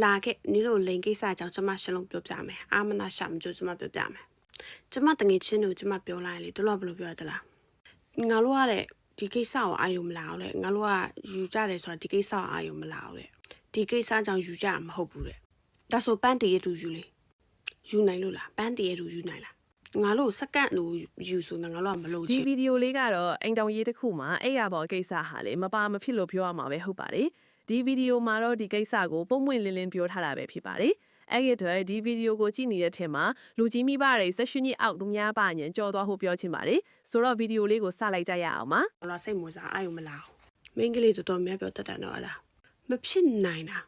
လာခဲ့နင်တို့လိန်ကိစ္စကြောင့်ကျမရှင်းလုံးပြောပြမယ်အာမနာရှာမကြိုကျမပြောပြမယ်ကျမတငယ်ချင်းတို့ကျမပြောလိုက်လေတို့တော့ဘယ်လိုပြောရသလားငါတို့ကတဲ့ဒီကိစ္စကိုအာယုံမလာအောင်လေငါတို့ကယူကြတယ်ဆိုတာဒီကိစ္စကိုအာယုံမလာအောင်လေဒီကိစ္စကြောင့်ယူကြမှာမဟုတ်ဘူးတဲ့ဒါဆိုပန်းတရတူယူလေယူနိုင်လို့လားပန်းတရတူယူနိုင်လားငါတို့စက္ကန့်လို့ယူဆိုငါတို့ကမလုပ်ချင် ဒီဗီဒီယိုလေးကတော့အိမ်တောင်ရေးတစ်ခုမှာအဲ့ရပေါ်ကိစ္စဟာလေမပါမဖြစ်လို့ပြောရမှာပဲဟုတ်ပါတယ်ဒီဗီဒီယိုမှာတော့ဒီကိစ္စကိုပုံမှန်လင်းလင်းပြောထားတာပဲဖြစ်ပါတယ်အဲ့ဒီတော့ဒီဗီဒီယိုကိုကြည့်နေတဲ့ထင်မှာလူကြီးမိဘတွေဆက်ရှင်ကြီးအောက်လူများပါညံကြော်သွားဖို့ပြောချင်ပါတယ်ဆိုတော့ဗီဒီယိုလေးကိုစလိုက်ကြရအောင်ပါ ငါစိတ်ဝင်စားအာယုံမလာမင်းကလေးတော်တော်များပြောတတ်တယ်နော်အလားမဖြစ်နိုင်တာ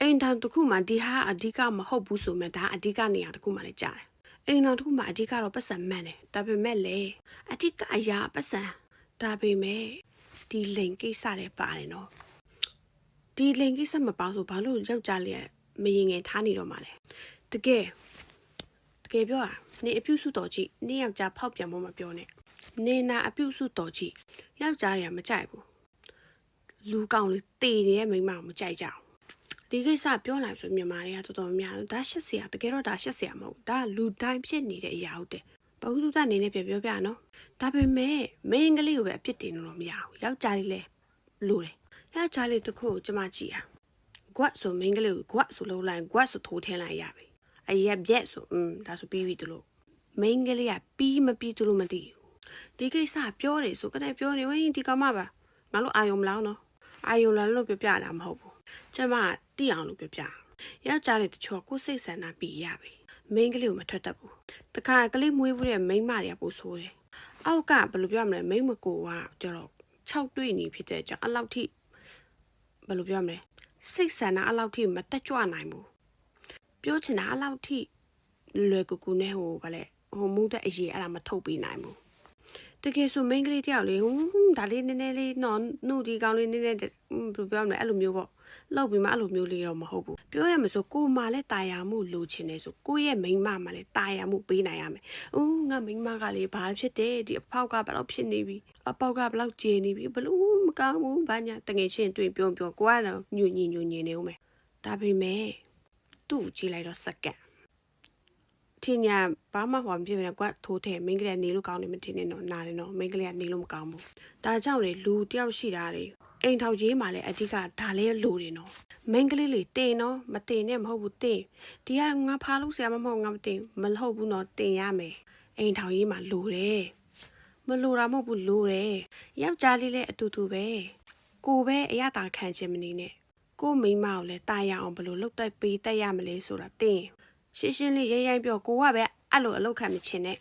အိမ်ထောင်တစ်ခုမှာဒီဟာအဓိကမဟုတ်ဘူးဆိုမှဒါအဓိကနေရာတစ်ခုမှလည်းကြားတယ်အိမ်တော်တစ်ခုမှာအဓိကတော့ပတ်စံမှန်တယ်ဒါပေမဲ့လေအဓိကအရာပတ်စံဒါပေမဲ့ဒီလိန်ကိစ္စတွေပါတယ်နော်ဒီလိန်ကိစ္စမပါဆိုဘာလို့ယောက်ျားလေးမရင်ငယ်ထားနေတော့မှလဲတကယ်ပြောတာနေအပြုစုတော်ကြည့်နေယောက်ျားဖောက်ပြန်ဖို့မပြောနဲ့နေနာအပြုစုတော်ကြည့်ယောက်ျားတွေကမကြိုက်ဘူးလူကောင်းလေးတေနေတဲ့မိန်းမကိုမကြိုက်ကြဘူးဒီကိစ္စပြောလိုက်ဆိုမြန်မာတွေကတော်တော်များဒါရှက်စရာတကယ်တော့ဒါရှက်စရာမဟုတ်ဒါလူတိုင်းဖြစ်နေတဲ့အရာဟုတ်တယ်ဘဝတုဒ္ဒအနေနဲ့ပြောပြနော်ဒါပေမဲ့မိန်းကလေးကိုပဲအပြစ်တင်လို့မရဘူးယောက်ျားလေးလည်းလိုတယ်ယောက်ျားလေးတစ်ခုကိုကျမကြည့်ရကွတ်ဆိုမိန်းကလေးကိုကွတ်ဆိုလုံးလိုက်ကွတ်ဆိုထိုးထင်းလိုက်ရပြီအရက်ပြက်ဆိုဒါဆိုပြီးပြီတို့မိန်းကလေးကပြီးမပြီးတို့မသိဘူးဒီကိစ္စပြောတယ်ဆိုကနေပြောနေဝင်းဒီကောင်မပါငါတို့အာယုံမလောင်းနော်အာယုံလာလို့ပြောပြတာမဟုတ်ဘူးကျမတိအောင်လို့ပြောပြယောက်ျားလေးတချို့ကိုစိတ်ဆန္ဒပြီးရပြီမိန်းကလေးကိုမထွက်တတ်ဘူးတခါကလေးမွေးဘူးတဲ့မိန်းမတွေကပို့ဆိုးတယ်အောက်ကဘယ်လိုပြောမလဲမိန်းမကိုကကျတော့6တွေ့နေဖြစ်တဲ့ကြောင့်အလောက်ထိဘယ်လိုပြောမလဲစိတ်ဆန္ဒအလောက်ထိမတက်ကြွနိုင်ဘူးပြောချင်တာအလောက်ထိလွယ်ကူကူနဲ့ဟိုဗါလဲဟိုမှုတဲ့အရေးအဲ့ဒါမထုတ်ပေးနိုင်ဘူးတကယ်ဆိုမိန်းကလေးတယောက်လေးဒါလေးနည်းနည်းလေးနော်နှုတ်ဒီကောင်းလေးနည်းနည်းဘယ်လိုပြောမလဲအဲ့လိုမျိုးပေါ့လောက်ပြီးမှအဲ့လိုမျိုးလေးတော့မဟုတ်ဘူးပြောရမှာဆိုကိုမှလည်းတာယာမှုလိုချင်တယ်ဆိုကိုရဲ့မိန်းမမှလည်းတာယာမှုပေးနိုင်ရမယ်ငါမိန်းမကလေးဘာဖြစ်တယ်ဒီအဖောက်ကဘယ်လောက်ဖြစ်နေပြီအပေါက်ကဘယ်လောက်ကျေနေပြီဘလို့မကောင်းဘူးဘာညာတငယ်ချင်းတွေ့ပြောကိုကတော့ညွညင်နေဦးမယ်ဒါပေမဲ့သူ့ကိုကြည့်လိုက်တော့စက္ကန့်ထင်ညာဘာမှဟောမဖြစ်ဘူးကွာထိုးတယ်မိန်းကလေးကနေလို့ကောင်းနေမထင်နဲ့နော်နားတယ်နော်မိန်းကလေးကနေလို့မကောင်းဘူးဒါကြောင့်လေလူတယောက်ရှိတာလေအိမ်ထောင်ရေးမှာလည်းအဓိကဒါလဲလိုတယ်နော်မိန်းကလေးလေးတင်နော်မတင်နဲ့မဟုတ်ဘူးတင်ဒီကငါဖားလို့ဆရာမမဟုတ်ငါမတင်မဟုတ်ဘူးနော်တင်ရမယ်အိမ်ထောင်ရေးမှာလိုတယ်မလိုတာမဟုတ်ဘူးလိုတယ်ယောက်ျားလေးလည်းအတူတူပဲကိုပဲအရသာခံချင်မနေနဲ့ကိုမိန်းမကိုလည်းတာရအောင်ဘယ်လိုလုပ်တိုက်ပေးတတ်ရမလဲဆိုတာတင်ရှင်းရှင်းလေးရိုင်းပြောကိုကပဲအဲ့လိုအလုပ်ခံမချင်နဲ့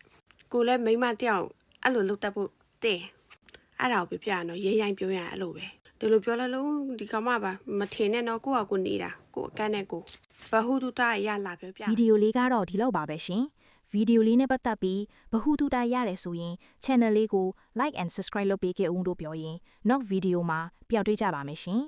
ကိုလည်းမိန်းမတယောက်အဲ့လိုလုပ်တတ်ဖို့တင်အဲ့ဒါကိုပြပြနော်ရိုင်းပြောရအဲ့လိုပဲဒီလိုပြောလိုက်လို့ဒီကောင်မပါမထင်နဲ့နော်ကိုကကိုနေတာကိုအကန့်နဲ့ကိုဘဟုတုတရလာပြောပြဗီဒီယိုလေးကတော့ဒီလောက်ပါပဲရှင်ဗီဒီယိုလေးနဲ့ပတ်သက်ပြီးဘဟုတုတရတယ်ဆိုရင် channel လေးကို like and subscribe လုပ်ပေးခဲ့ဦးလို့ပြောရင်နောက်ဗီဒီယိုမှာပျောက်တွေ့ကြပါမယ်ရှင်